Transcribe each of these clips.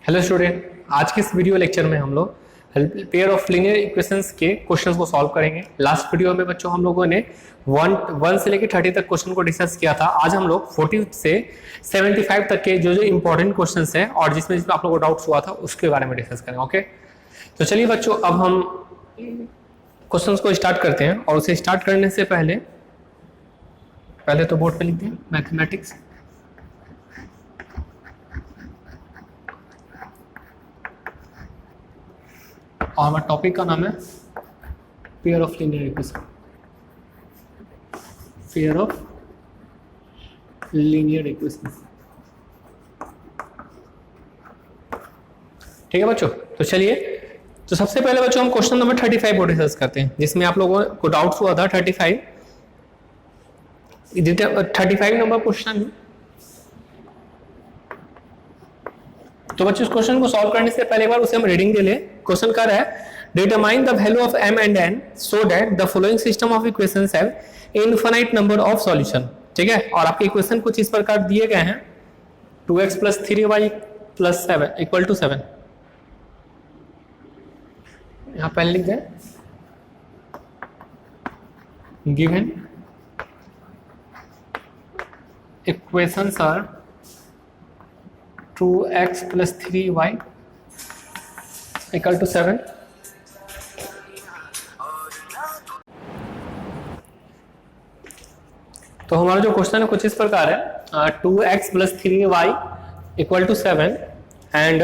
Hello student, आज के इस वीडियो लेक्चर में हम लोग पेयर ऑफ लीनियर इक्वेशंस के क्वेश्चंस को सॉल्व करेंगे। लास्ट वीडियो में बच्चों हम लोगों ने 1 से लेकर 30 तक क्वेश्चन को डिस्कस किया था। आज हम लोग 40 से 75 तक के जो इंपॉर्टेंट क्वेश्चंस हैं और जिसमें आप लोगों को डाउट्स हुआ था उसके बारे में डिस्कस करेंगे। ओके, तो चलिए बच्चों, अब हम क्वेश्चंस को स्टार्ट करते हैं। और उसे स्टार्ट करने से पहले तो बोर्ड पे लिख दें मैथमेटिक्स और हमारे टॉपिक का नाम है pair of linear equation. Pair of linear equation, ठीक है बच्चों। तो चलिए, तो सबसे पहले बच्चों हम क्वेश्चन नंबर 35 को डिस्कस करते हैं, जिसमें आप लोगों को डाउट्स हुआ था। 35 नंबर क्वेश्चन। तो बच्चों, इस क्वेश्चन को सॉल्व करने से पहले एक बार उसे हम रीडिंग दे ले। क्वेश्चन कर रहा है, determine the value of m and n so that the following system of equations have infinite number of solution. ठीक है, और आपके इक्वेशन कुछ इस प्रकार दिए गए हैं, 2x + 3y + 7 = 7। यहां पहले लिख दें, given equations are 2x + 3y = 7। तो हमारा जो क्वेश्चन है कुछ इस प्रकार है, 2x + 3y = 7 and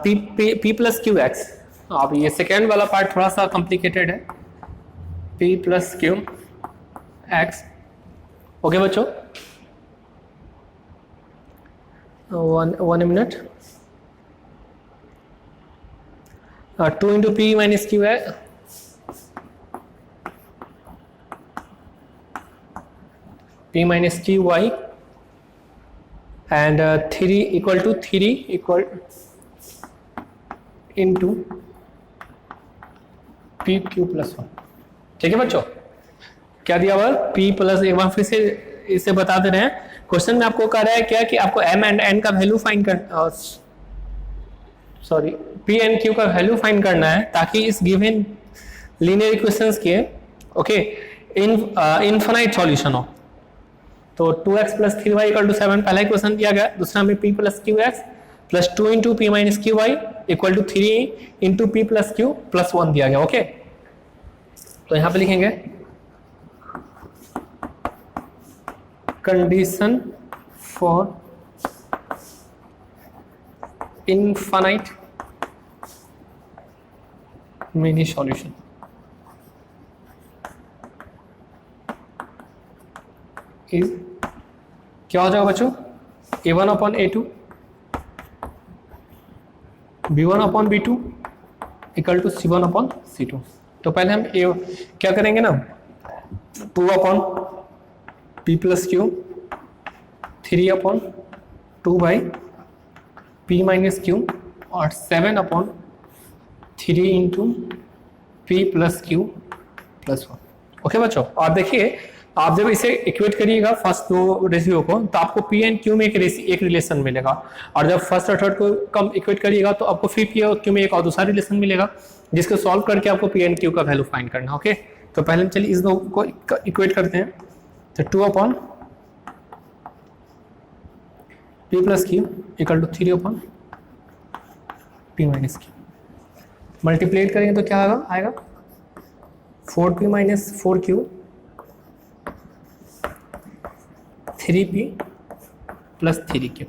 p + qx। अब ये सेकेंड वाला पार्ट थोड़ा सा कॉम्प्लिकेटेड है, p + qx। ओके बच्चों, one minute। 2 × p - q है, p - qy and 3 = 3 into pq + 1। ठीक है बच्चों, क्या दिया हुआ? p प्लस, एक बार फिर से इसे बता दे रहे हैं। क्वेश्चन में आपको कह रहा है क्या कि आपको m एंड n का वैल्यू फाइंड कर सॉरी p एंड q का वैल्यू फाइंड करना है, ताकि इस गिवन लीनियर इक्वेशंस के ओके इनफिनाइट सॉल्यूशन हो। तो 2x + 3y = 7 पहला इक्वेशन दिया गया। दूसरा में p + qx + 2 × p - qy = 3 × p + q + 1 दिया गया। ओके, तो यहां पे लिखेंगे condition for infinite mini solution is, क्या हो जाएगा बच्चों? a1/a2 b1/b2 = c1/c2। तो पहले हम क्या करेंगे ना, 2/p + q 3/2/p - q और 7/3 × p + q + 1। ओके बच्चों, और देखिए, आप जब इसे इक्वेट करिएगा फर्स्ट दो रेशियो को, तो आपको पी एंड क्यू में एक रिलेशन मिलेगा, और जब फर्स्ट और थर्ड को कम इक्वेट करिएगा तो आपको फिर पी और क्यू में एक और दूसरा रिलेशन मिलेगा, जिसको सॉल्व करके आपको पी एंड क्यू का वैल्यू फाइंड करना। ओके, तो पहले चलिए इस दो को इक्वेट करते हैं। तो 2/p + q = 3/p - q। Multiplet करेंगे तो क्या आएगा 4p - 4q 3p + 3q।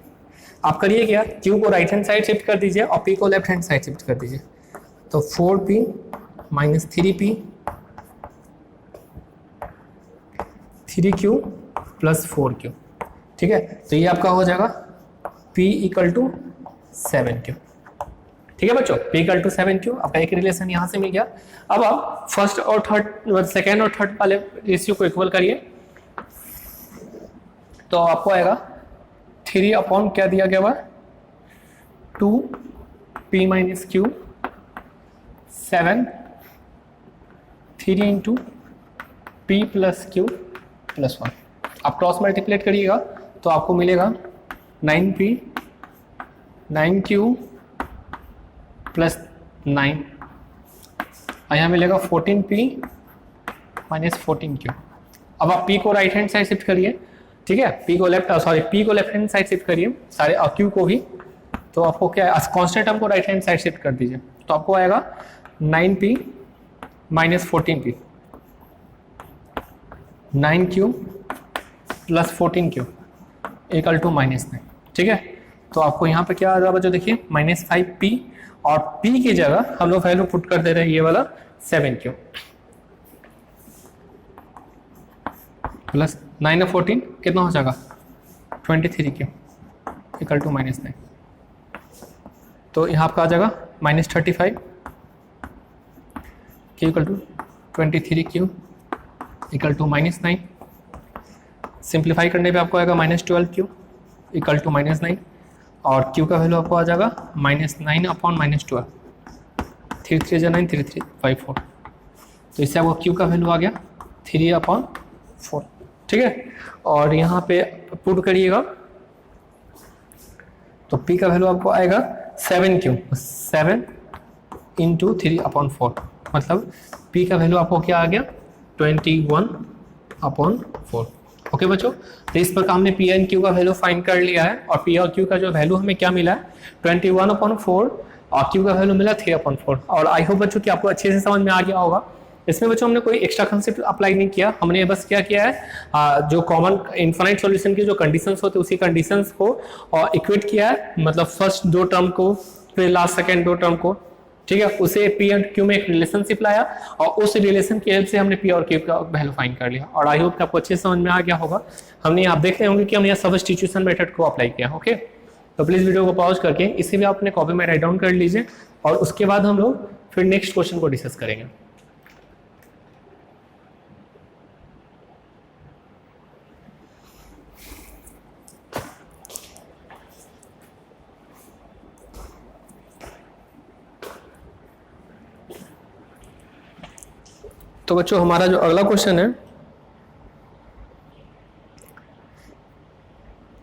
आप करिए क्या, q को राइट हैंड साइड शिफ्ट कर दीजिए और p को लेफ्ट हैंड साइड शिफ्ट कर दीजिए। तो 4p - 3p 3q + 4q। ठीक है, तो ये आपका हो जाएगा p = 7q। ठीक है बच्चों, p = 7q। आपका एक रिलेशन यहां से मिल गया। अब आप फर्स्ट और थर्ड, सेकेंड और थर्ड वाले रेशियो को इक्वल करिए, तो आपको आएगा 3/ क्या दिया गया हुआ, 2p - q 7 3 × p + q + 1। आप क्रॉस मल्टीप्लेट करिएगा तो आपको मिलेगा 9p 9q प्लस 9 और यहाँ मिलेगा 14p माइनस 14q। अब आप p को राइट हैंड साइड शिफ्ट करिए, ठीक है, p को लेफ्ट हैंड साइड शिफ्ट करिए सारे, और q को भी, तो आपको क्या है, कांस्टेंट टर्म को राइट हैंड साइड शिफ्ट कर दीजिए, तो आपको आएगा 9p minus 14p, 9q plus 14q equal to -9, ठीक है। तो आपको यहाँ पे क्या आ रहा है बच्चों, देखिए -5p, और p की जगह हम लोग वैल्यू पुट कर दे रहे हैं ये वाला 7q प्लस 9 और 14 कितना हो जाएगा 23q इक्वल टू -9। तो यहाँ आपका आ जाएगा -35 q equal to 23q equal to -9। Simplify करने पे आपको आएगा -12q इक्वल टू -9, और q का वैल्यू आपको आ जाएगा -9 अपॉन -12, 3 3 9 3 3 5 4, तो इससे आपको q का वैल्यू आ गया 3/4, ठीक है। और यहाँ पे पुट करिएगा तो p का वैल्यू आपको आएगा 7q, 7 इंटू 3/4, मतलब p का वैल्यू आपको क्या आ गया 21/4। ओके बच्चों, तो इस प्रकार हमने पी एंड क्यू का वैल्यू फाइंड कर लिया है, और पी और क्यू का जो वैल्यू हमें क्या मिला है 21/4, और क्यू का वैल्यू मिला 3/4। और आई होप बच्चों कि आपको अच्छे से समझ में आ गया होगा। इसमें बच्चों हमने कोई एक्स्ट्रा कंसेप्ट अप्लाई नहीं किया, हमने बस क्या किया है, जो कॉमन इनफाइनाइट सॉल्यूशन की जो कंडीशंस होते हैं उसी कंडीशंस को और इक्वेट किया है, मतलब फर्स्ट दो टर्म को फिर लास्ट सेकेंड दो टर्म को, ठीक है, उसे पी एंड क्यू में एक रिलेशनशिप लाया, और उस रिलेशन की हेल्प से हमने पी और क्यू का वैल्यू फाइंड कर लिया। और आई होप कि आपको अच्छे से समझ में आ गया होगा। हमने आप देख रहे होंगे कि हमने यहाँ सब्स्टिट्यूशन मेथड को अप्लाई किया। ओके, तो प्लीज वीडियो को पॉज करके इसे भी आप अपने कॉपी में राइट डाउन कर लीजिए, और उसके बाद हम लोग फिर नेक्स्ट क्वेश्चन को डिस्कस करेंगे। तो बच्चों हमारा जो अगला क्वेश्चन है,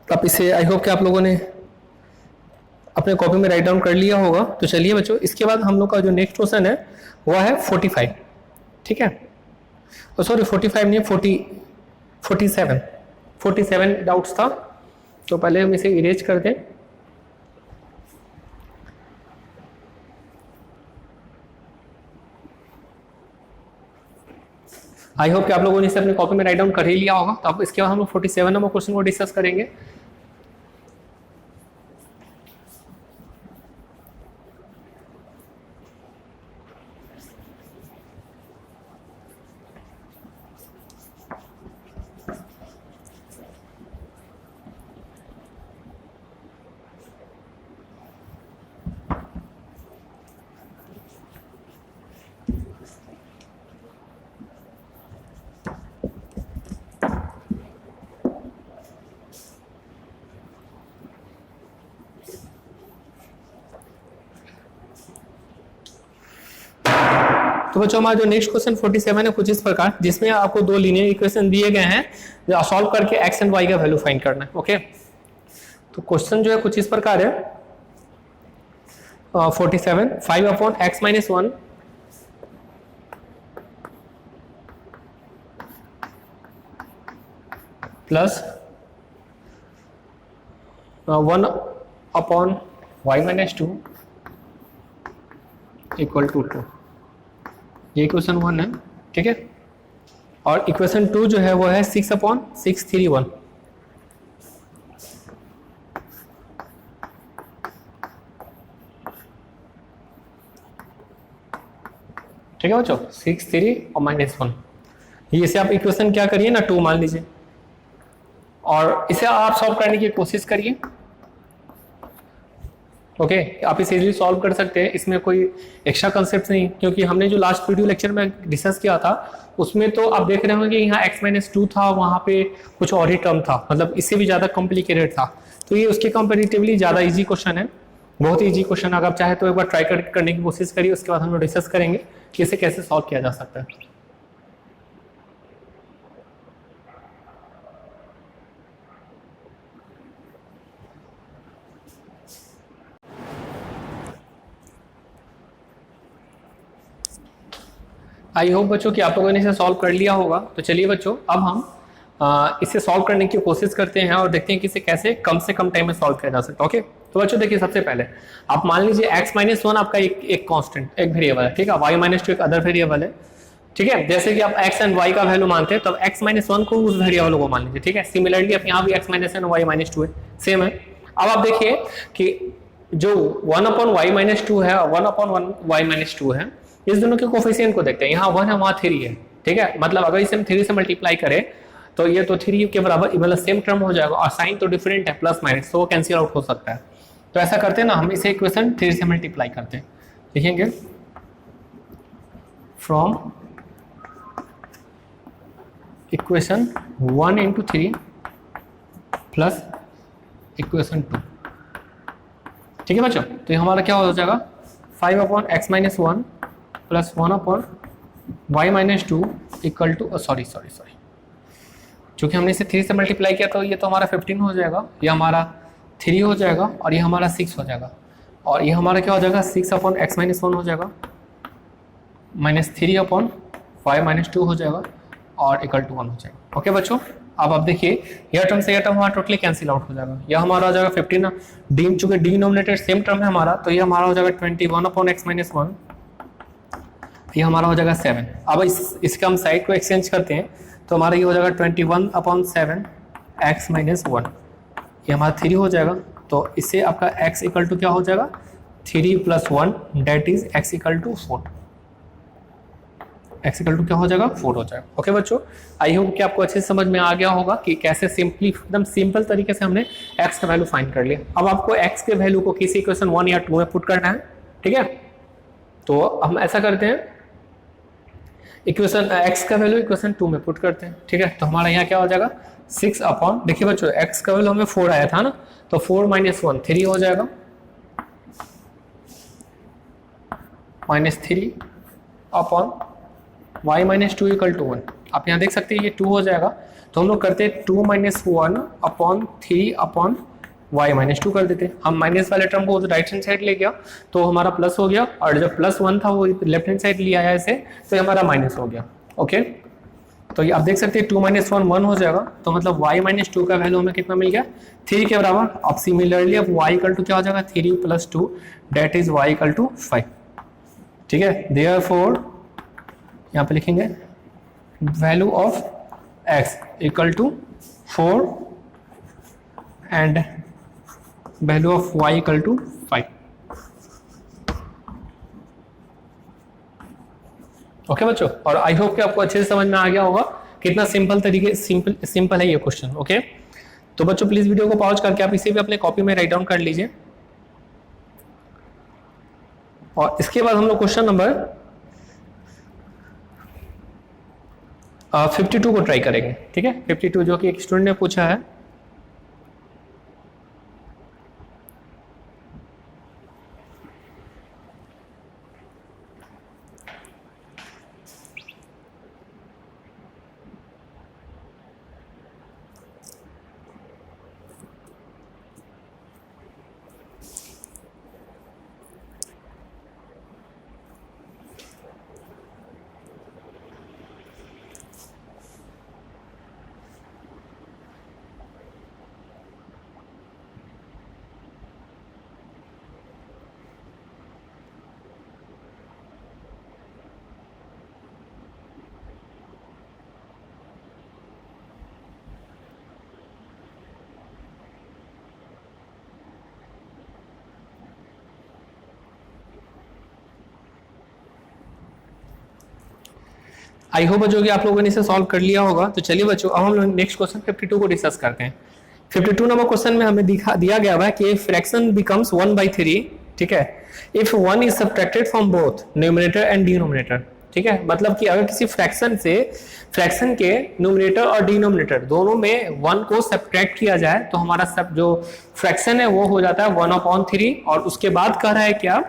अब इसे आई होप कि आप लोगों ने अपने कॉपी में राइट डाउन कर लिया होगा। तो चलिए बच्चों, इसके बाद हम लोग का जो नेक्स्ट क्वेश्चन है वह है 45, ठीक है, सॉरी 45 नहीं, 47 डाउट्स था, तो पहले हम इसे इरेज कर दें। आई होप कि आप लोगों ने इसे अपने कॉपी में राइट डाउन कर ही लिया होगा। तो अब इसके बाद हम लोग 47 नंबर क्वेश्चन को डिस्कस करेंगे। तो बच्चों हमारा जो नेक्स्ट क्वेश्चन 47 है कुछ इस प्रकार, जिसमें आपको दो लीनियर इक्वेशन दिए गए हैं, जो सॉल्व करके एक्स एंड वाई का वैल्यू फाइंड करना है। ओके, तो क्वेश्चन जो है कुछ इस प्रकार है, 47 5/x-1 plus 1/y-2 equal to 2, ये इक्वेशन 1 है, ठीक है। और इक्वेशन 2 जो है वो है 6/631, ठीक है बच्चों, 6 3 और -1, ये इसे आप इक्वेशन क्या करिए ना 2 मान लीजिए, और इसे आप सॉल्व करने की कोशिश करिए। ओके, आप इसे इजीली सॉल्व कर सकते हैं, इसमें कोई एक्स्ट्रा कंसेप्ट नहीं, क्योंकि हमने जो लास्ट वीडियो लेक्चर में डिस्कस किया था उसमें तो आप देख रहे होंगे यहाँ x-2 था, वहाँ पे कुछ और ही टर्म था, मतलब इससे भी ज़्यादा कॉम्प्लिकेटेड था। तो ये उसके कंपेरेटिवली ज़्यादा इजी क्वेश्चन है, बहुत ही इजी क्वेश्चन। अगर आप चाहे तो एक बार ट्राई करने की कोशिश करिए, उसके बाद हम लोग डिस्कस करेंगे कि इसे कैसे सॉल्व किया जा सकता है। आई होप बच्चों कि आप लोगों ने इसे सॉल्व कर लिया होगा। तो चलिए बच्चों, अब हम इसे सॉल्व करने की कोशिश करते हैं और देखते हैं कि इसे कैसे कम से कम टाइम में सॉल्व किया जा सकता है। ओके, तो बच्चों देखिए, सबसे पहले आप मान लीजिए x-1 आपका एक कांस्टेंट, एक वेरिएबल है, ठीक है, y-2 एक अदर वेरिएबल है, ठीक है। जैसे कि आप x एंड y का वैल्यू मानते हैं, तब x-1 को उस वेरिएबल को मान लीजिए, ठीक है। सिमिलरली अब यहाँ भी x-1 और y-2 है, सेम है। अब आप देखिए कि जो 1/y-2 है और 1/1y-2 है, इस दोनों के कोफिशिएंट को देखते हैं। यहाँ 1 है, वहाँ 3 है, ठीक है। मतलब अगर इसे हम 3 से मल्टीप्लाई करें तो ये तो 3 के बराबर, मतलब सेम टर्म हो जाएगा, और साइन तो डिफरेंट है, प्लस माइनस, तो वो कैंसिल आउट हो सकता है। तो ऐसा करते हैं ना, हम इसे इक्वेशन 3 से मल्टीप्लाई करते हैं। लिखेंगे from equation 1 into 3 plus equation 2, ठीक है बच्चों। तो ये हमारा क्या हो जाएगा, 5/x-1 plus 1/y-2 equal to, sorry, चूंकि हमने इसे 3 से मल्टीप्लाई किया तो ये तो हमारा 15 हो जाएगा, ये हमारा 3 हो जाएगा, और ये हमारा 6 हो जाएगा, और ये हमारा क्या हो जाएगा, 6/x-1 हो जाएगा, माइनस 3/y-2 हो जाएगा, और इक्वल टू 1 हो जाएगा। ओके बच्चों, अब आप देखिए, यह टर्म से यह टर्म हमारा टोटली कैंसिल आउट हो जाएगा। यह हमारा हो जाएगा 15, चूंकि डिनोमिनेटर सेम टर्म है हमारा, तो ये हमारा हो जाएगा 21/x-1, ये हमारा हो जाएगा 7। अब इसका हम साइड को एक्सचेंज करते हैं, तो हमारा ये हो जाएगा 21/7x-1, ये हमारा 3 हो जाएगा। तो इससे आपका x इक्वल टू क्या हो जाएगा, 3 + 1 that is x equal to 4, x equal to क्या हो जाएगा, 4 हो जाएगा। ओके बच्चों, आई होप कि आपको अच्छे से समझ में आ गया होगा कि कैसे एकदम सिंपल तरीके से हमने x का वैल्यू फाइंड कर लिया। अब आपको x के वैल्यू को किसी इक्वेशन 1 या 2 में पुट करना है, ठीक है। तो हम ऐसा करते हैं, इक्वेशन x का वैल्यू इक्वेशन 2 में पुट करते हैं, ठीक है। तो हमारा यहाँ क्या हो जाएगा, 6 अपॉन, देखिए बच्चों x का वैल्यू हमें 4 आया था ना, तो 4 - 1 3 हो जाएगा, -3 अपॉन y-2 इक्वल टू 1। आप यहाँ देख सकते हैं ये 2 हो जाएगा, तो हम लोग करते हैं 2 - 1/3/y-2 कर देते। हम माइनस वाले टर्म को राइट हैंड साइड ले गया तो हमारा प्लस हो गया, और जब +1 था वो लेफ्ट हैंड साइड लिया आया इसे, तो हमारा माइनस हो गया। ओके, तो ये आप देख सकते हैं 2 - 1 हो जाएगा, तो मतलब y-2 का वैल्यू हमें कितना मिल गया, 3 के बराबर। अब सिमिलरली अब y इक्वल टू क्या हो जाएगा, 3 + 2 that is y equal to 5, ठीक है। देयरफॉर यहाँ पे लिखेंगे value of x equal to 4 and value of y equal to 5। Okay बच्चों, और आई होप कि आपको अच्छे से समझ में आ गया होगा कितना सिंपल तरीके सिंपल है ये क्वेश्चन। ओके, तो बच्चों प्लीज वीडियो को पॉज करके आप इसे भी अपने कॉपी में राइट डाउन कर लीजिए, और इसके बाद हम लोग क्वेश्चन नंबर 52 को ट्राई करेंगे, ठीक है। 52 जो कि एक स्टूडेंट ने पूछा है। आई होप बच्चों कि आप लोगों ने इसे सॉल्व कर लिया होगा। तो चलिए बच्चों, अब हम लोग नेक्स्ट क्वेश्चन 52 को डिस्कस करते हैं। 52 नंबर क्वेश्चन में हमें दिया गया है कि फ्रैक्शन बिकम्स 1/3, ठीक है, if 1 is subtracted from both numerator and denominator, ठीक है। मतलब कि अगर किसी फ्रैक्शन के न्यूमरेटर और डिनोमिनेटर दोनों में 1 को सब्ट्रैक्ट किया जाए तो हमारा सब जो फ्रैक्शन है वो हो जाता है 1/3, और उसके बाद कह रहा है क्या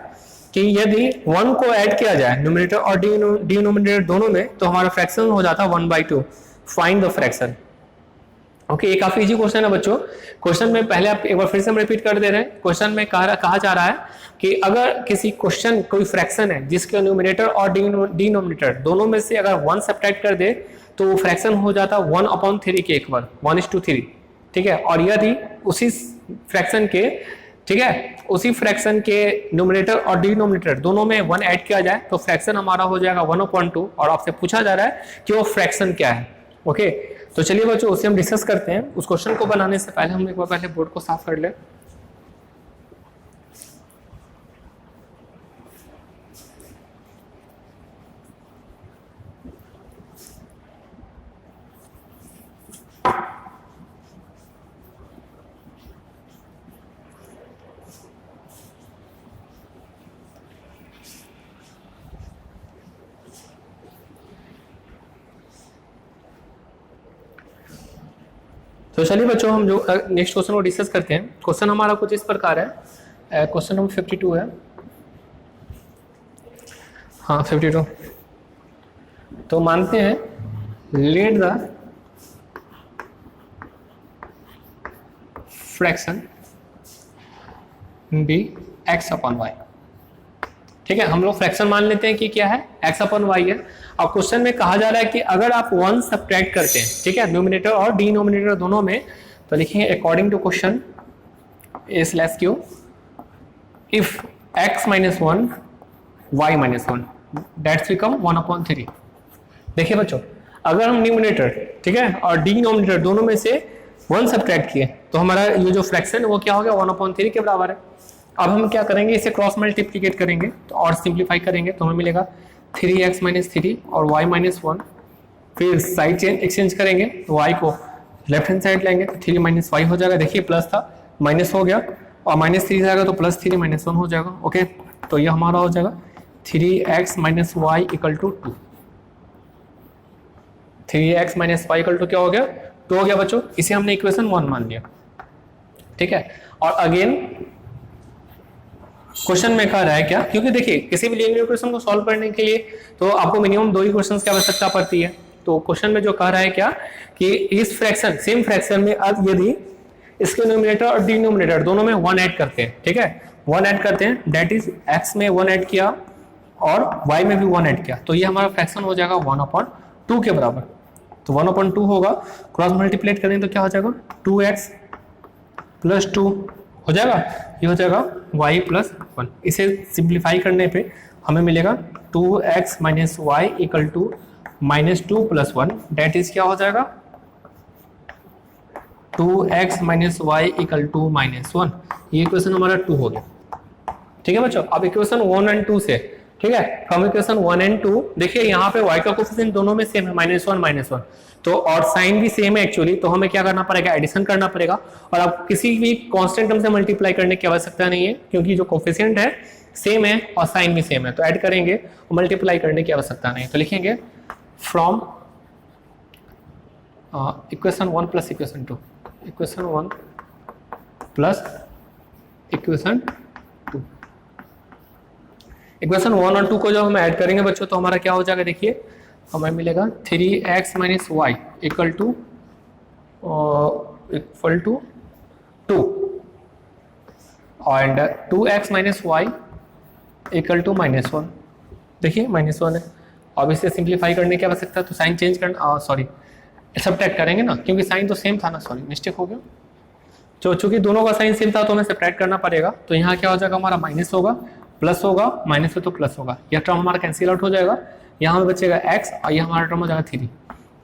कि यदि 1 को ऐड किया जाए न्यूमरेटर और डिनोमिनेटर दोनों में तो हमारा फ्रैक्शन हो जाता है 1/2। Find the fraction. ओके, ये काफी इजी क्वेश्चन है बच्चों। क्वेश्चन में पहले आप एक बार फिर से हम रिपीट कर दे रहे हैं। क्वेश्चन में कहा जा रहा है कि अगर किसी क्वेश्चन कोई फ्रैक्शन है जिसके न्यूमरेटर और डिनोमिनेटर दोनों में से अगर 1 सब्ट्रैक्ट कर दे तो वो फ्रैक्शन हो जाता 1/3 के इक्वल, 1:3, ठीक है। और यदि उसी फ्रैक्शन के, ठीक है, उसी फ्रैक्शन के न्यूमरेटर और डिनोमिनेटर दोनों में 1 ऐड किया जाए तो फ्रैक्शन हमारा हो जाएगा 1/2। और आपसे पूछा जा रहा है कि वो फ्रैक्शन क्या है। ओके, तो चलिए बच्चों उसे हम डिस्कस करते हैं। उस क्वेश्चन को बनाने से पहले हम एक बार पहले बोर्ड को साफ कर लें। तो चलिए बच्चों हम जो नेक्स्ट क्वेश्चन को डिस्कस करते हैं। क्वेश्चन हमारा कुछ इस प्रकार है, क्वेश्चन नंबर 52 है। हाँ 52। तो मानते हैं let the fraction B x/y, ठीक है। हम लोग फ्रैक्शन मान लेते हैं कि क्या है, x/y है। और क्वेश्चन में कहा जा रहा है कि अगर आप 1 सब्ट्रैक्ट करते हैं, ठीक है, न्यूमरेटर और डिनोमिनेटर दोनों में, तो लिखेंगे according to question a/q if x - 1 y - 1 that's become 1/3। देखिए बच्चों, अगर हम न्यूमरेटर, ठीक है, और डिनोमिनेटर दोनों में से 1 सब्ट्रैक्ट किए तो हमारा ये जो फ्रैक्शन है वो क्या हो गया, 1/3 के बराबर है। अब हम क्या करेंगे, इसे क्रॉस मल्टीप्लिकेट करेंगे तो और सिंप्लीफाई करेंगे तो हमें मिलेगा 3x - 3 और y - 1। फिर साइड चेंज एक्सचेंज करेंगे तो y को लेफ्ट हैंड साइड लेंगे तो 3 - y हो जाएगा। देखिए प्लस था माइनस हो गया और -3 जाएगा तो +3 - 1 हो जाएगा। ओके, तो ये हमारा हो जाएगा 3x - y = 2। 3x - y = क्या हो गया, 2 हो गया बच्चों। इसे हमने इक्वेशन 1 मान लिया, ठीक है। और अगेन क्वेश्चन में कह रहा है क्या, क्योंकि देखिए किसी भी लीनियर इक्वेशन को सॉल्व करने के लिए तो आपको मिनिमम 2 इक्वेशंस की आवश्यकता पड़ती है। तो क्वेश्चन में जो कह रहा है क्या कि इस फ्रैक्शन, सेम फ्रैक्शन में अब यदि इसके न्यूमरेटर और डिनोमिनेटर दोनों में 1 ऐड करते हैं, ठीक है, 1 ऐड करते हैं, दैट इज x में 1 ऐड किया और y में भी 1 ऐड किया, तो ये हमारा फ्रैक्शन हो जाएगा 1/2 के बराबर। तो 1/2 होगा, क्रॉस मल्टीप्लेट करें तो क्या हो जाएगा, 2x + 2 हो जाएगा, ये हो जाएगा y + 1। इसे सिंप्लीफाई करने पे हमें मिलेगा 2x - y = -2 + 1 दैट इज क्या हो जाएगा, 2x - y = -1। ये इक्वेशन हमारा 2 हो गया, ठीक है बच्चों। अब इक्वेशन 1 और 2 से, ठीक है, फ्रॉम इक्वेशन 1 और 2 देखिए यहाँ पे y का कोफिशिएंट दोनों में सेम है, -1 - 1, तो और साइन भी सेम है एक्चुअली, तो हमें क्या करना पड़ेगा, एडिशन करना पड़ेगा। और अब किसी भी कांस्टेंट टर्म से मल्टीप्लाई करने की आवश्यकता नहीं है क्योंकि जो कोफिशिएंट है सेम है और साइन भी सेम है, तो ऐड करेंगे और मल्टीप्लाई करने की आवश्यकता नहीं। तो लिखेंगे from equation 1 + equation 2, equation 1 + equation 2। Equation 1 और 2 को जब हम ऐड करेंगे बच्चों तो हमारा क्या हो जाएगा, देखिए हमें मिलेगा 3x - y = 2 and 2x - y = -1। देखिए -1 है। अब इसे सिंप्लीफाई करने की आवश्यकता, तो साइन चेंज करना, सॉरी सब्ट्रैक्ट करेंगे ना, क्योंकि साइन तो सेम था ना, सॉरी मिस्टेक हो गया। तो चूंकि दोनों का साइन सेम था तो हमें सब्ट्रैक्ट करना पड़ेगा। तो यहाँ क्या हो जाएगा, हमारा माइनस होगा, प्लस होगा, माइनस है तो प्लस होगा, यह टर्म हमारा कैंसिल आउट हो जाएगा। यहाँ में बचेगा x और ये हमारा टर्म हो जाएगा 3।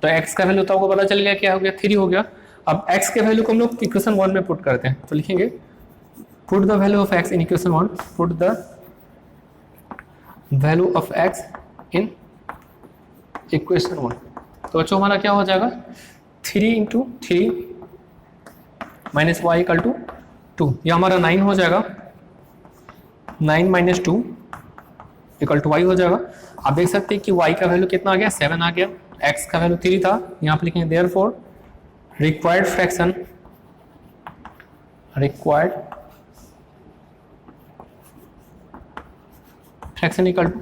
तो x का वैल्यू तो आपको पता चल गया क्या हो गया, 3 हो गया। अब x के वैल्यू को हम लोग इक्वेशन 1 में पुट करते हैं, तो लिखेंगे put the value of x in equation 1, put the value of x in equation 1। तो बच्चों हमारा क्या हो जाएगा, 3 × 3 - y = 2, ये हमारा 9 हो जाएगा, 9 - 2 = y हो जाएगा। आप देख सकते हैं कि y का वैल्यू कितना आ गया, 7 आ गया, x का वैल्यू 3 था, यहाँ पे लिखेंगे therefore required fraction equal to,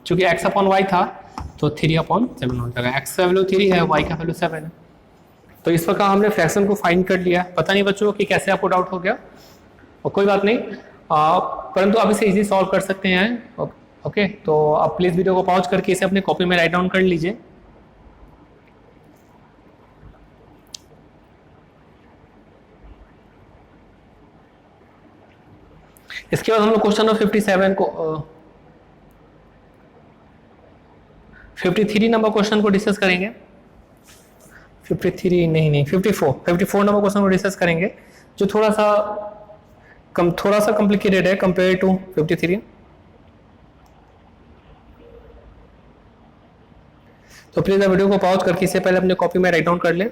चूंकि x/y था तो 3/7 हो जाएगा। x का वैल्यू 3 है, y का वैल्यू 7 है। तो इस प्रकार हमने फ्रैक्शन को फाइंड कर लिया। पता नहीं बच्चों कि कैसे आपको डाउट हो गया, और कोई बात नहीं, परंतु आप इसे इजी सॉल्व कर सकते हैं। ओके, तो आप प्लीज वीडियो को पॉज करके इसे अपने कॉपी में राइट डाउन कर लीजिए। इसके बाद हम लोग क्वेश्चन नंबर 57 को 53 नंबर क्वेश्चन को डिस्कस करेंगे। 53 नहीं 54 नंबर क्वेश्चन को डिस्कस करेंगे, जो थोड़ा सा कॉम्प्लिकेटेड है कंपेयर टू 53। तो प्लीज वीडियो को पॉज करके इससे पहले अपने कॉपी में राइट डाउन कर लें।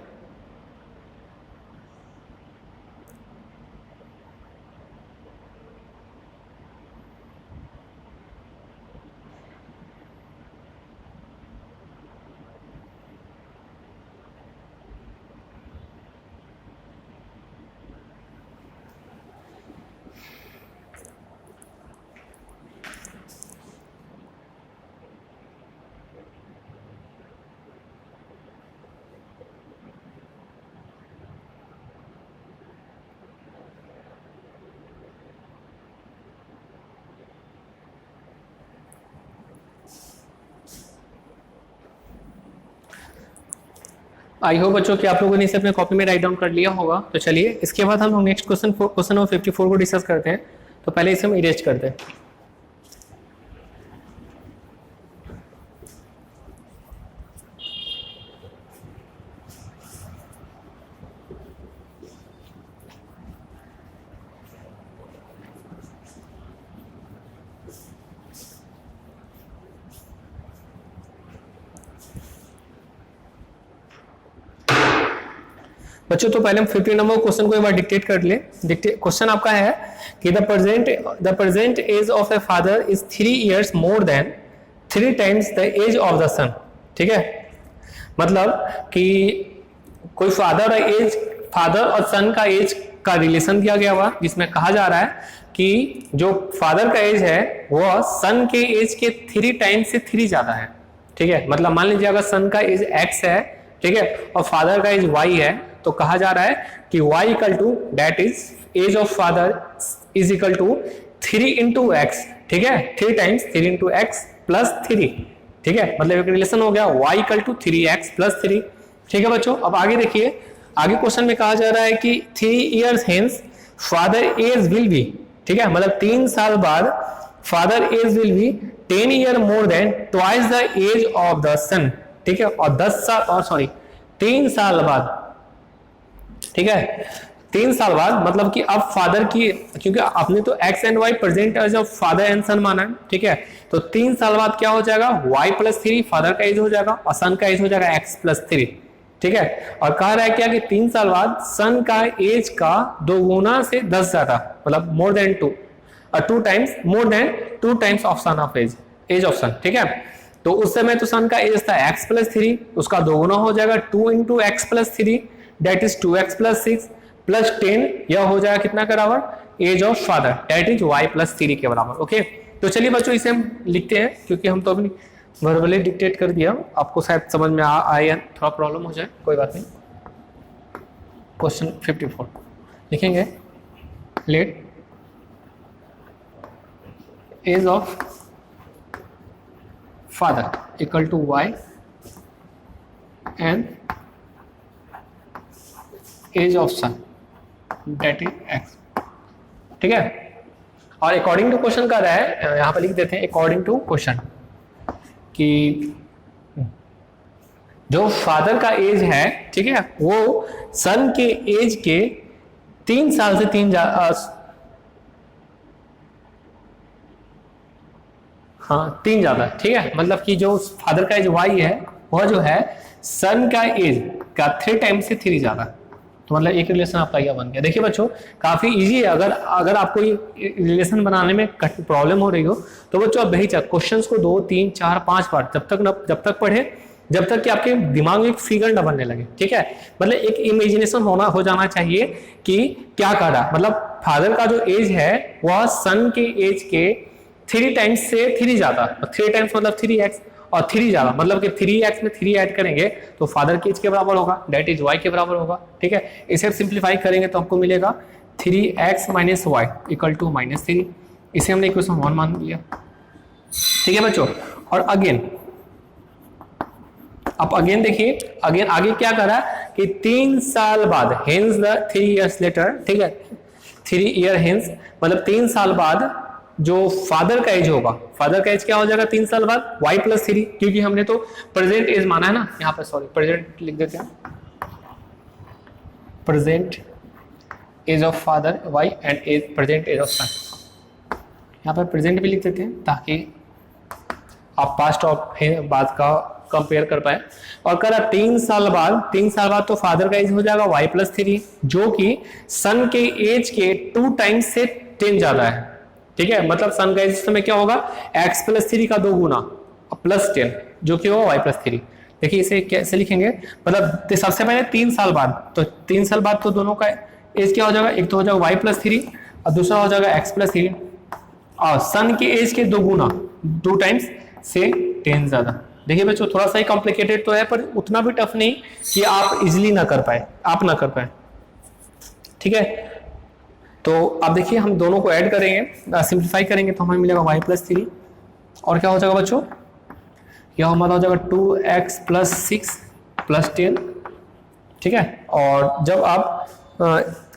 आई होप बच्चों कि आप लोगों ने इसे अपने कॉपी में राइट डाउन कर लिया होगा। तो चलिए इसके बाद हम नेक्स्ट क्वेश्चन नंबर 54 को डिस्कस करते हैं। तो पहले इसे हम इरेज करते हैं। बच्चों तो पहले हम 50 नंबर क्वेश्चन को एक बार डिक्टेट कर ले। क्वेश्चन आपका है कि the present age of a father is 3 years more than 3 times the age of the son. ठीक है, मतलब कि कोई फादर और सन का एज का रिलेशन दिया गया हुआ, जिसमें कहा जा रहा है कि जो फादर का एज है वह सन के एज के 3 times से 3 ज्यादा है। ठीक है, मतलब मान लीजिए अगर सन का एज x है, ठीक है, और फादर का एज y है, तो कहा जा रहा है कि y equal to that is age of father is equal to 3 into x। ठीक है, 3 times 3 into x प्लस 3। ठीक है, मतलब एक रिलेशन हो गया y equal to 3x plus 3। ठीक है बच्चों, अब आगे देखिए, आगे क्वेश्चन में कहा जा रहा है कि 3 years hence father age will be. ठीक है, मतलब 3 साल बाद father age will be 10 years more than twice the age of the son. ठीक है, और 3 साल बाद, ठीक है, 3 साल बाद मतलब कि अब फादर की, क्योंकि आपने तो x and y present age of father and son माना है। ठीक है, तो 3 साल बाद क्या हो जाएगा, y प्लस 3 फादर का एज हो जाएगा और सन का एज हो जाएगा x प्लस 3। ठीक है, और कह रहा है क्या कि 3 साल बाद सन का एज का 2 गुना से 10 ज्यादा, मतलब मोर देन 2 और 2 times more than 2 times of son of age of son. ठीक है, तो उस समय तो सन का एज था x प्लस 3, उसका 2 गुना हो जाएगा 2 into x plus 3 that is 2x plus 6 plus 10, यह हो जाएगा कितना के बराबर, age of father that is y plus 3 के बराबर। ओके, तो चलिए बच्चों इसे हम लिखते हैं, क्योंकि हम तो अभी वर्बली डिक्टेट कर दिया, आपको शायद समझ में आए, थोड़ा प्रॉब्लम हो जाए, कोई बात नहीं। क्वेश्चन 54 लिखेंगे, let age of father equal to y and age of son that is x। ठीक है, और अकॉर्डिंग टू क्वेश्चन कर रहा है, यहां पर लिख देते हैं अकॉर्डिंग टू क्वेश्चन कि जो फादर का एज है, ठीक है, वो सन के एज के 3 साल से 3 ज्यादा। ठीक है, मतलब कि जो फादर का एज y है वह जो है सन का एज का 3 times से 3 ज्यादा। तो मतलब एक रिलेशन आपका यह बन गया। देखिए बच्चों, काफी इजी है। अगर आपको ये रिलेशन बनाने में प्रॉब्लम हो रही हो तो बच्चों आप बेहिचक क्वेश्चंस को 2, 3, 4, 5 बार जब तक पढ़े, जब तक कि आपके दिमाग में एक फिगर न बनने लगे। ठीक है, मतलब एक इमेजिनेशन हो जाना चाहिए कि क्या कर रहा, मतलब फादर का जो एज है वह सन के एज के 3 times से 3 ज्यादा, 3 times मतलब 3x और 3 ज्यादा, मतलब कि 3x में 3 ऐड करेंगे तो फादर की एज के बराबर होगा, डेट इज y के बराबर होगा। ठीक है, इसे सिंप्लीफाई करेंगे तो हमको मिलेगा 3x minus y equal to -3। इसे हमने इक्वेशन 1 मान लिया। ठीक है बच्चों, और अगेन अब अगेन देखिए, अगेन आगे क्या कर रहा है कि 3 साल बाद, हेंस द 3 इयर्स लेटर, ठीक है 3 ईयर हेंस, मतलब 3 साल बाद जो फादर का एज होगा, फादर का एज क्या हो जाएगा 3 साल बाद y+3, क्योंकि हमने तो प्रेजेंट एज माना है ना, यहाँ पे सॉरी प्रेजेंट लिख देते हैं, present age of father y and age present age of son. यहाँ पर प्रेजेंट भी लिख देते हैं ताकि आप पास्ट और बाद का कंपेयर कर पाए। और कह रहा 3 साल बाद, 3 साल बाद तो फादर का एज हो जाएगा y+3, जो कि सन के एज के 2 टाइम्स से 10 ज्यादा है। ठीक है, मतलब सन का एज इस समय क्या होगा x+3 का 2 गुना +10, जो कि होगा y+3। देखिए इसे कैसे लिखेंगे, मतलब सबसे पहले 3 साल बाद, तो 3 साल बाद तो दोनों का एज क्या हो जाएगा, एक तो हो जाएगा y+3 और दूसरा हो जाएगा x+3, और सन के एज के 2 गुना 2 टाइम्स से 10 ज्यादा। देखिए बच्चों थोड़ा सा ही कॉम्प्लिकेटेड तो है, पर उतना भी टफ नहीं कि आप इजीली ना कर पाए, आप ना कर पाए। ठीक है, तो अब देखिए हम दोनों को ऐड करेंगे, सिंप्लीफाई करेंगे तो हमें मिलेगा y+3, और क्या हो जाएगा बच्चों, यह हमारा हो जाएगा 2x + 6 + 10। ठीक है, और जब आप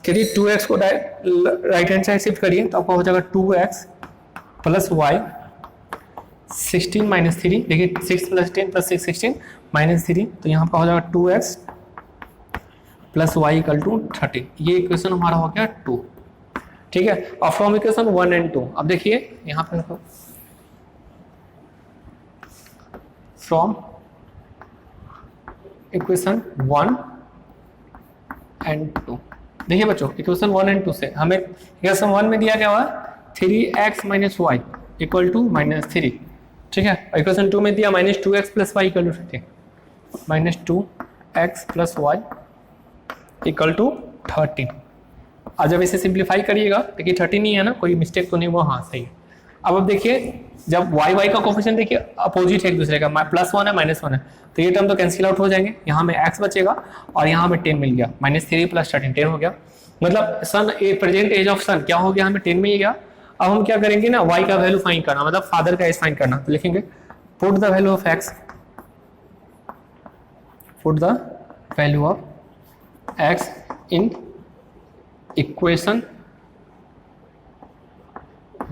करिए 2x को राइट हैंड साइड शिफ्ट करिए तो आपका हो जाएगा 2x + y 16 - 3, देखिए 6 + 10 + 6 16 -3, तो यहाँ पर हो जाएगा 2x + y = 13। ये इक्वेशन हमारा हो गया 2। ठीक है, और फ्रॉम इक्वेशन 1 एंड 2 अब देखिए यहाँ पे फ्रॉम इक्वेशन 1 एंड 2, देखिए बच्चों इक्वेशन 1 एंड 2 से हमें इक्वेशन 1 में दिया गया हुआ 3x - y = -3। ठीक है, इक्वेशन 2 में दिया -2x + y = 13, -2x + y = 13। और जब इसे सिंप्लीफाई करिएगा देखिए 13 ही है ना, कोई मिस्टेक तो नहीं हुआ, हाँ सही है। अब देखिए जब y का कोफिशिएंट देखिए अपोजिट है एक दूसरे का, +1 है -1 है, तो ये टर्म तो कैंसिल आउट हो जाएंगे, यहाँ में x बचेगा और यहाँ में 10 मिल गया, -3 + 13 10 हो गया, मतलब सन प्रेजेंट एज ऑफ सन क्या हो गया, हमें 10 मिल गया। अब हम क्या करेंगे ना, y का वैल्यू फाइंड करना, मतलब फादर का एज फाइंड करना, तो लिखेंगे put the value of x, put the value of x in equation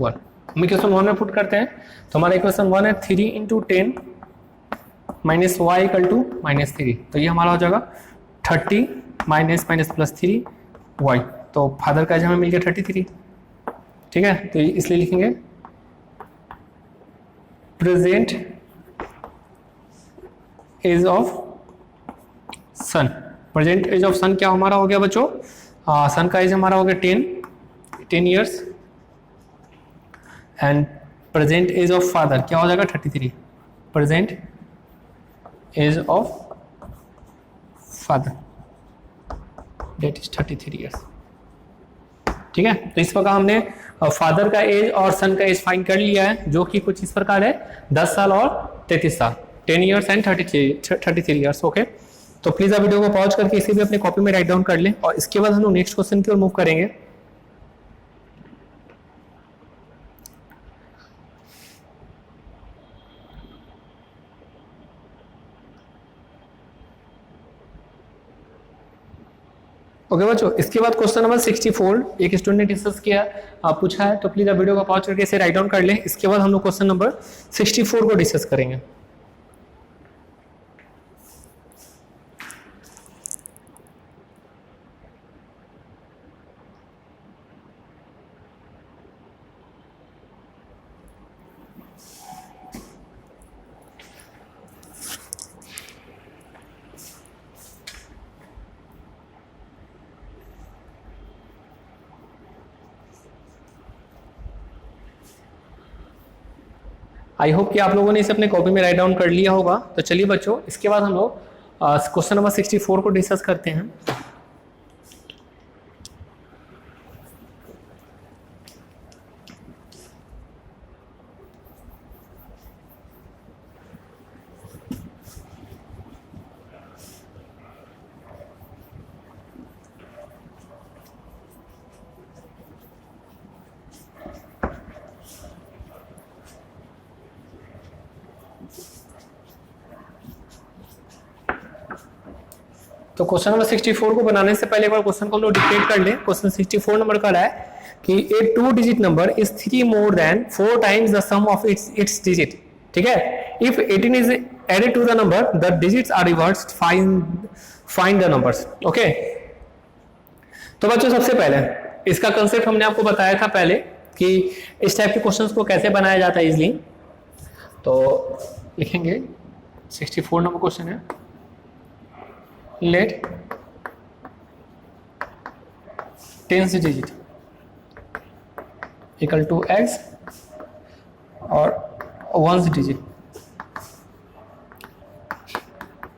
1। हम इक्वेशन 1 में पुट करते हैं तो हमारा इक्वेशन 1 है 3 × 10 - y = -3, तो ये हमारा हो जाएगा 30 - +3 y, तो फादर का एज हमें मिल गया 33। ठीक है, तो इसलिए लिखेंगे present age of son. Present age of son क्या हमारा हो गया बच्चों, सन का एज हमारा हो गया 10 years, and present age of father क्या हो जाएगा 33, present age of father that is 33 years. ठीक है, तो इस प्रकार हमने फादर का एज और सन का एज फाइंड कर लिया है, जो कि कुछ इस प्रकार है 10 साल और 33 साल, 10 ईयर्स एंड 33 ईयर्स। ओके, तो प्लीज आप वीडियो को पॉज करके इसे भी अपने कॉपी में राइट डाउन कर लें, और इसके बाद हम लोग नेक्स्ट क्वेश्चन की ओर मूव करेंगे। ओके बच्चों, इसके बाद क्वेश्चन नंबर 64 एक स्टूडेंट ने डिस्कस किया, पूछा है, तो प्लीज आप वीडियो को पॉज करके इसे राइट डाउन कर लें। इसके बाद हम लोग क्वेश्चन नंबर 64 को डिस्कस करेंगे। आई होप कि आप लोगों ने इसे अपने कॉपी में राइट डाउन कर लिया होगा। तो चलिए बच्चों, इसके बाद हम लोग क्वेश्चन नंबर 64 को डिस्कस करते हैं। तो क्वेश्चन नंबर 64 को बनाने से पहले एक बार क्वेश्चन को हम लोग डिक्टेट कर लें। क्वेश्चन 64 नंबर का है कि a 2 digit number is 3 more than 4 times the sum of its digit. ठीक है, if 18 is added to the number the digits are reversed, find the numbers. Okay, तो बच्चों सबसे पहले इसका कंसेप्ट हमने आपको बताया था पहले कि इस टाइप के क्वेश्चंस को कैसे बनाया जाता है इजीली। तो लिखेंगे 64 नंबर क्वेश्चन है, let tens digit equal to x और ones digit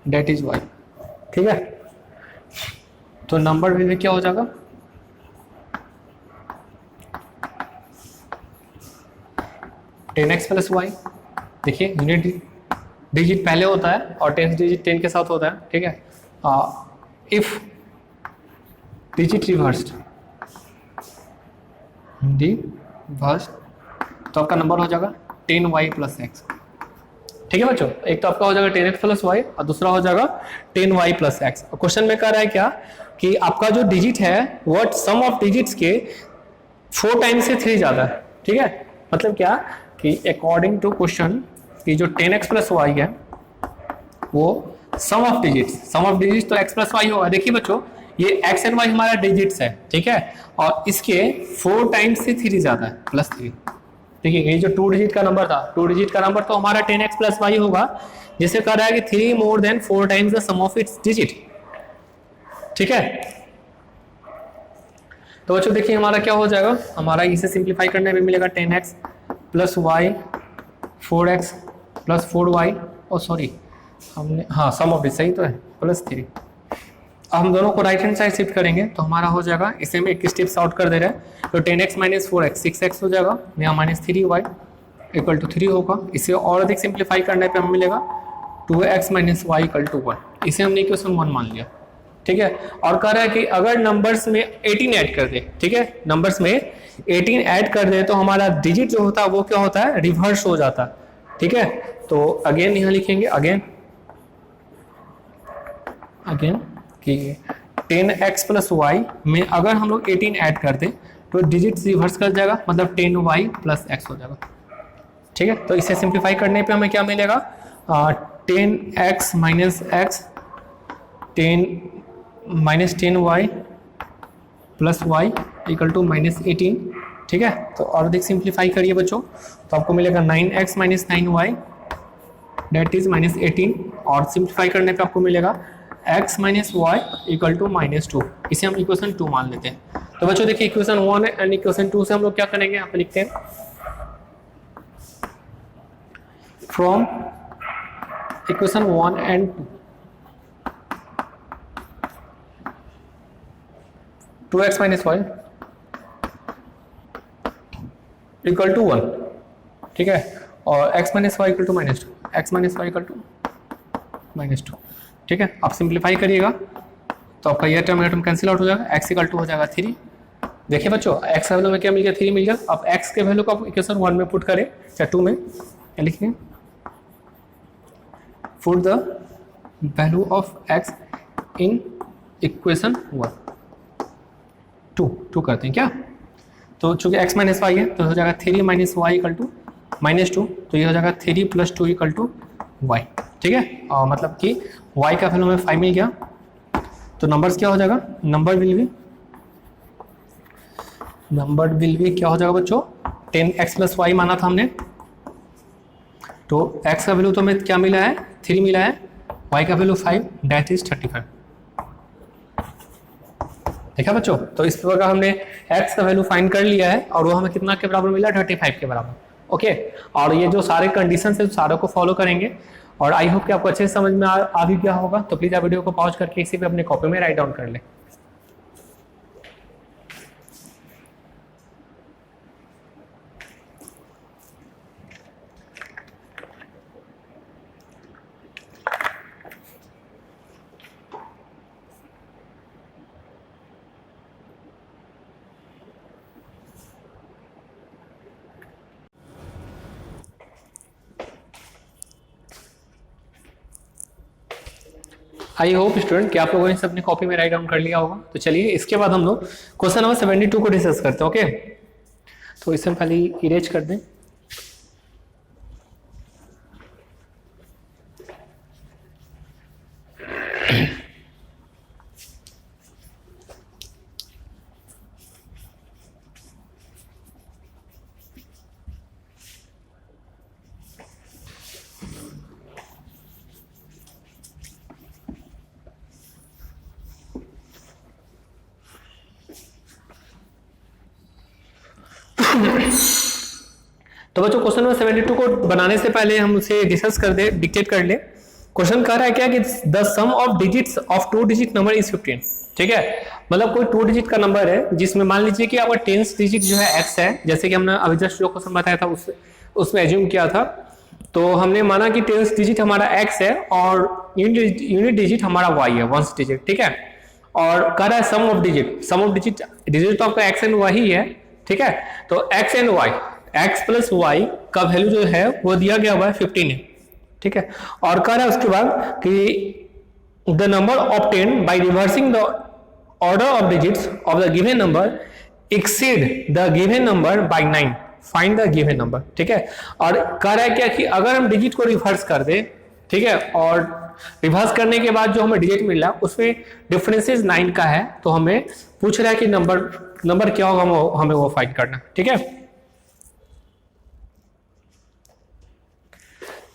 that is y. ठीक है, तो नंबर भी क्या हो जाएगा, टेन एक्स प्लस वाई। देखिए यूनिट डिजिट पहले होता है और टेंस डिजिट 10 के साथ होता है। ठीक है, इफ डिजिट रिवर्स्ड तो आपका नंबर हो जाएगा 10y प्लस एक्स। ठीक है बच्चों, एक तो आपका हो जाएगा 10x प्लस वाई और दूसरा हो जाएगा 10y प्लस एक्स। क्वेश्चन में कह रहा है क्या कि आपका जो डिजिट है वो सम ऑफ डिजिट्स के 4 टाइम्स से 3 ज्यादा है। ठीक है, मतलब क्या कि अकॉर्डिंग टू क्वेश्चन कि जो 10x प्लस वाई है वो सम ऑफ डिजिट्स तो x प्लस वाई होगा। देखिए बच्चों, ये x एंड y हमारा डिजिट्स है। ठीक है, और इसके 4 टाइम्स से 3 ज्यादा है, प्लस 3। देखिए ये जो 2 डिजिट का नंबर था, 2 डिजिट का नंबर तो हमारा 10x प्लस वाई होगा, जिसे कह रहा है कि 3 more than 4 times the sum of its digit. ठीक है, तो बच्चों देखिए हमारा क्या हो जाएगा, हमारा इसे सिंप्लीफाई करने में मिलेगा 10x plus Y 4x plus 4y, और सॉरी हमने हाँ सम ऑफ सही तो है प्लस 3। अब हम दोनों को राइट हैंड साइड शिफ्ट करेंगे तो हमारा हो जाएगा, इसे हम एक स्टेप्स आउट कर दे रहे हैं तो 10x माइनस 4x 6x हो जाएगा, यहाँ माइनस 3y इक्वल टू 3 होगा। इसे और अधिक सिंप्लीफाई करने पे हमें मिलेगा 2x minus y equal to 1। इसे हमने इक्वेशन 1 मान लिया। ठीक है, और कह रहा है कि अगर नंबर्स में 18 ऐड कर दे, ठीक है नंबर्स में 18 ऐड कर दे तो हमारा डिजिट जो होता है वो क्या होता है, रिवर्स हो जाता है। ठीक है, तो अगेन यहाँ लिखेंगे अगेन कि 10x प्लस वाई में अगर हम लोग 18 ऐड कर दें तो डिजिट रिवर्स कर जाएगा, मतलब 10y प्लस एक्स हो जाएगा। ठीक है, तो इसे सिंप्लीफाई करने पे हमें क्या मिलेगा, 10x minus x 10 minus 10y plus y equal to minus 18। ठीक है, तो और अधिक सिंप्लीफाई करिए बच्चों तो आपको मिलेगा 9x minus 9y date is minus 18, और सिंप्लीफाई करने पे आपको मिलेगा x minus y equal to minus 2। इसे हम इक्वेशन 2 मान लेते हैं। तो बच्चों देखिए इक्वेशन 1 एंड इक्वेशन 2 से हम लोग क्या करेंगे, यहाँ पे लिखते हैं from equation 1 and 2 2x minus y equal to 1। ठीक है, और x minus y equal to minus 2, x minus y equal to minus 2। ठीक है, आप सिंप्लीफाई करिएगा तो आपका यह टर्म कैंसिल आउट हो जाएगा, x इक्वल टू हो जाएगा 3। देखिए बच्चों x वैल्यू में क्या मिल गया, 3 मिल गया। अब x के वैल्यू को आप इक्वेशन 1 में पुट करें या 2 में, क्या लिखेंगे, put the value of x in equation 1 2 करते हैं क्या। तो चूंकि x माइनस वाई है तो हो जाएगा 3 minus y equal to minus 2, तो ये हो जाएगा 3 प्लस 2 इक्वल टू वाई। ठीक है, और मतलब कि y का वैल्यू में 5 मिल गया। तो नंबर्स क्या हो जाएगा, नंबर विल भी क्या हो जाएगा बच्चों, 10x प्लस वाई माना था हमने, तो x का वैल्यू तो हमें क्या मिला है, 3 मिला है, y का वैल्यू 5 डेट इज 35। देखा बच्चों, तो इस प्रकार हमने x का वैल्यू फाइंड कर लिया है और वो हमें कितना के बराबर मिला, 35 के बराबर। ओके, और ये जो सारे कंडीशन है सारों को फॉलो करेंगे और आई होप कि आपको अच्छे से समझ में आ भी गया होगा। तो प्लीज आप वीडियो को पॉज करके इसी पे अपने कॉपी में राइट डाउन कर लें। आई होप स्टूडेंट कि आप लोगों ने सब अपनी कॉपी में राइट डाउन कर लिया होगा। तो चलिए इसके बाद हम लोग क्वेश्चन नंबर 72 को डिस्कस करते हैं। ओके, तो इसे पहले इरेज कर दें। तो बच्चों क्वेश्चन नंबर 72 को बनाने से पहले हम उसे डिस्कस कर दे, डिक्टेट कर ले। क्वेश्चन कह रहा है क्या कि the sum of digits of 2 digit number is 15। ठीक है, मतलब कोई 2 डिजिट का नंबर है जिसमें मान लीजिए कि आपका 10th डिजिट जो है x है, जैसे कि हमने अभी जस्ट जो क्वेश्चन बताया था उसमें एज्यूम किया था। तो हमने माना कि 10th डिजिट हमारा x है और यूनिट डिजिट हमारा y है, 1st डिजिट। ठीक है, और कह रहा है सम ऑफ डिजिट डिजिट तो आपका x एंड y ही है। ठीक है, तो x and y, x plus y का वैल्यू जो है वो दिया गया हुआ है 15 है। ठीक है, और कह रहा है उसके बाद कि the number obtained by reversing the order of digits of the given number exceed the given number by 9, find the given number. ठीक है, और कह रहा है क्या कि अगर हम डिजिट को रिवर्स कर दे, ठीक है, और रिवर्स करने के बाद जो हमें डिजिट मिल रहा है उसमें डिफरेंसेस 9 का है, तो हमें पूछ रहा है कि नंबर क्या होगा, हमें वो फाइंड करना। ठीक है,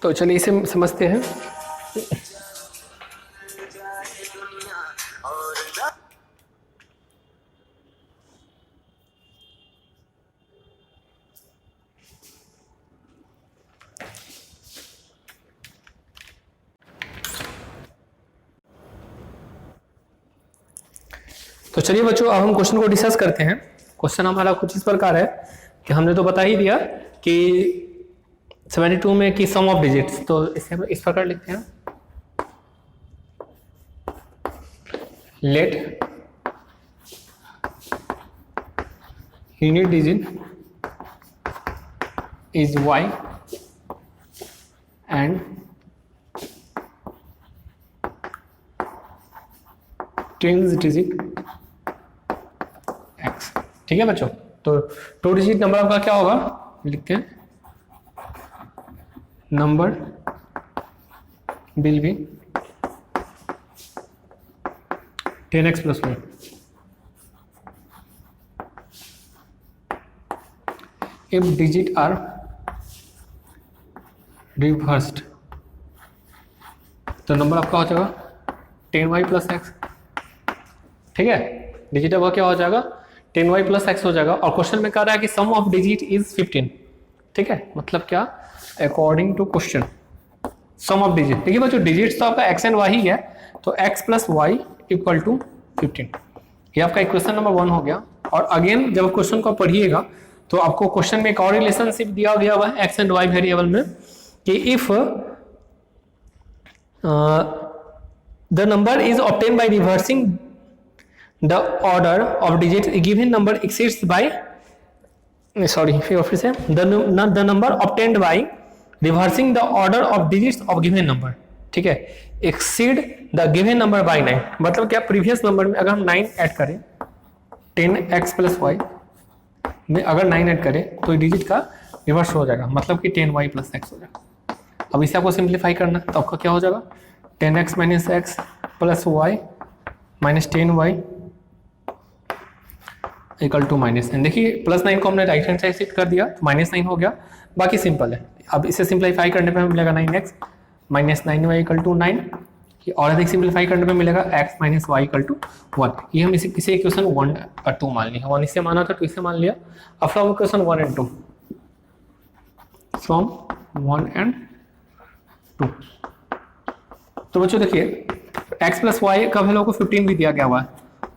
तो चलिए इसे समझते हैं। तो चलिए बच्चों अब हम क्वेश्चन को डिस्कस करते हैं। क्वेश्चन हमारा कुछ इस प्रकार है कि हमने तो बता ही दिया कि 72 में की सम ऑफ डिजिट्स, तो इसे हम इस प्रकार लिखते हैं, let unit digit is y and tenth digit x। ठीक है बच्चों, तो 2 डिजिट नंबर आपका क्या होगा, लिखते हैं number will be 10x plus 1 if digit are reversed, तो नंबर आपका हो जाएगा 10y plus x। ठीक है, डिजिट आपका क्या हो जाएगा 10y plus x हो जाएगा। और क्वेश्चन में कह रहा है कि सम ऑफ डिजिट इज 15। ठीक है, मतलब क्या, according to question sum of digit. देखिए बच्चों डिजिट्स तो आपका x एंड y ही है, तो x plus y equal to 15, ये आपका इक्वेशन नंबर 1 हो गया। और अगेन जब क्वेश्चन को पढ़िएगा तो आपको क्वेश्चन में एक और रिलेशनशिप दिया गया हुआ है x एंड y वेरिएबल में कि if the number is obtain by reversing the order of digit given number exceeds by, sorry फिर से, the number obtained by reversing the order of digits of given number. ठीक है, exceed the given number by 9, मतलब क्या previous number में अगर हम 9 add करें 10x प्लस वाई में अगर 9 ऐड करें तो डिजिट का रिवर्स हो जाएगा, मतलब कि 10y प्लस एक्स हो जाएगा। अब इसे आपको सिंप्लीफाई करना तो आपका क्या हो जाएगा 10x minus x plus y minus 10y equal to minus 9। देखिए प्लस 9 को हमने राइट हैंड साइड शिफ्ट कर दिया तो माइनस 9 हो गया, बाकी सिंपल है। अब इसे सिंप्लीफाई करने पे हमें मिलेगा 9x minus 9y equal to 9, और अधिक सिंप्लीफाई करने पे मिलेगा x minus y equal to 1। ये हम इसे इक्वेशन 1 और 2 मान लिया, 1 इसे माना था 2 इसे मान लिया। अब from equation 1 and 2, from 1 and 2, तो बच्चों देखिए x प्लस वाई का वैल्यू आपको 15 भी दिया गया हुआ है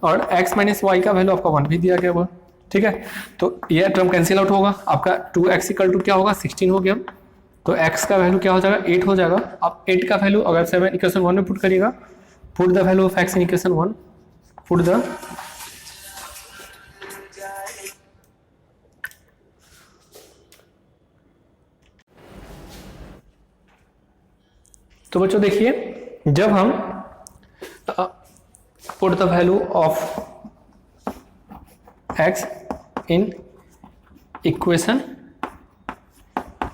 और x माइनस वाई का वैल्यू आपका 1 भी दिया गया हुआ है। ठीक है, तो यह टर्म कैंसिल आउट होगा, आपका 2x इक्वल टू क्या होगा 16 हो गया, तो x का वैल्यू क्या हो जाएगा 8 हो जाएगा। अब 8 का वैल्यू अगर 7 इक्वेशन 1 में पुट करिएगा, put the value of x in equation 1, put the तो बच्चों देखिए जब हम put the value of x in equation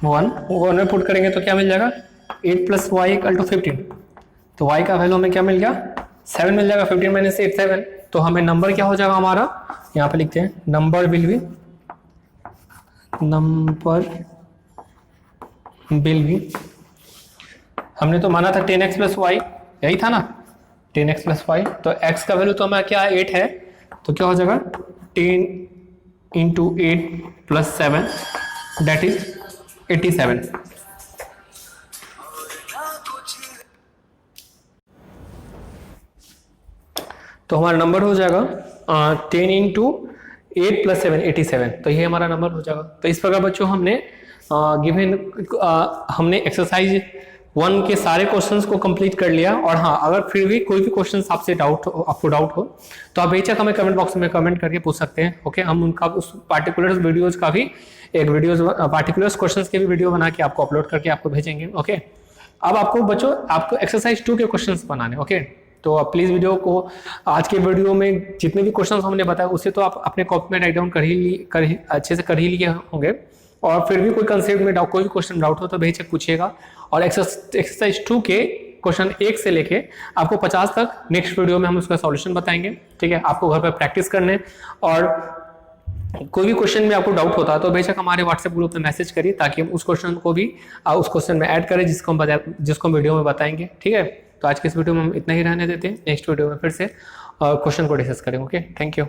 1 में पुट करेंगे तो क्या मिल जाएगा 8 प्लस वाई इक्वल टू 15। तो y का वैल्यू हमें क्या मिल गया 7 मिल जाएगा। 15 माइनस 8 7। तो हमें नंबर क्या हो जाएगा हमारा, यहाँ पे लिखते हैं नंबर विल बी हमने तो माना था 10x प्लस वाई, यही था ना 10x प्लस वाई। तो x का वैल्यू तो हमारा क्या 8 है, तो क्या हो जाएगा 10 इंटू 8 प्लस 7 दैट इज 87। तो हमारा नंबर हो जाएगा 10 इंटू 8 प्लस 7 87। तो ये हमारा नंबर हो जाएगा। तो इस प्रकार बच्चों हमने हमने एक्सरसाइज 1 के सारे क्वेश्चंस को कंप्लीट कर लिया। और हाँ, अगर फिर भी कोई भी क्वेश्चन आपको डाउट हो तो आप बेशक हमें कमेंट बॉक्स में कमेंट करके पूछ सकते हैं। ओके, हम उनका उस पार्टिकुलर वीडियोज का भी पार्टिकुलर क्वेश्चंस के भी वीडियो बना के आपको अपलोड करके आपको भेजेंगे। ओके, अब आपको बच्चों आपको एक्सरसाइज 2 के क्वेश्चंस बनाने। ओके, तो प्लीज वीडियो को आज के वीडियो में जितने भी क्वेश्चंस हमने बताया उसे तो आप अपने कॉपी में राइट डाउन अच्छे से कर ही लिए होंगे। और फिर भी कोई कंसेप्ट में कोई भी क्वेश्चन डाउट हो तो बेशक पूछिएगा। और एक्सरसाइज 2 के क्वेश्चन 1 से लेके आपको 50 तक नेक्स्ट वीडियो में हम उसका सॉल्यूशन बताएंगे। ठीक है, आपको घर पर प्रैक्टिस करने, और कोई भी क्वेश्चन में आपको डाउट होता है तो बेशक हमारे व्हाट्सएप ग्रुप में मैसेज करिए ताकि हम उस क्वेश्चन को भी उस क्वेश्चन में ऐड करें जिसको हम वीडियो में बताएंगे। ठीक है, तो आज के इस वीडियो में हम इतना ही रहने देते हैं। नेक्स्ट वीडियो में फिर से क्वेश्चन को डिस्कस करेंगे। Okay, thank you.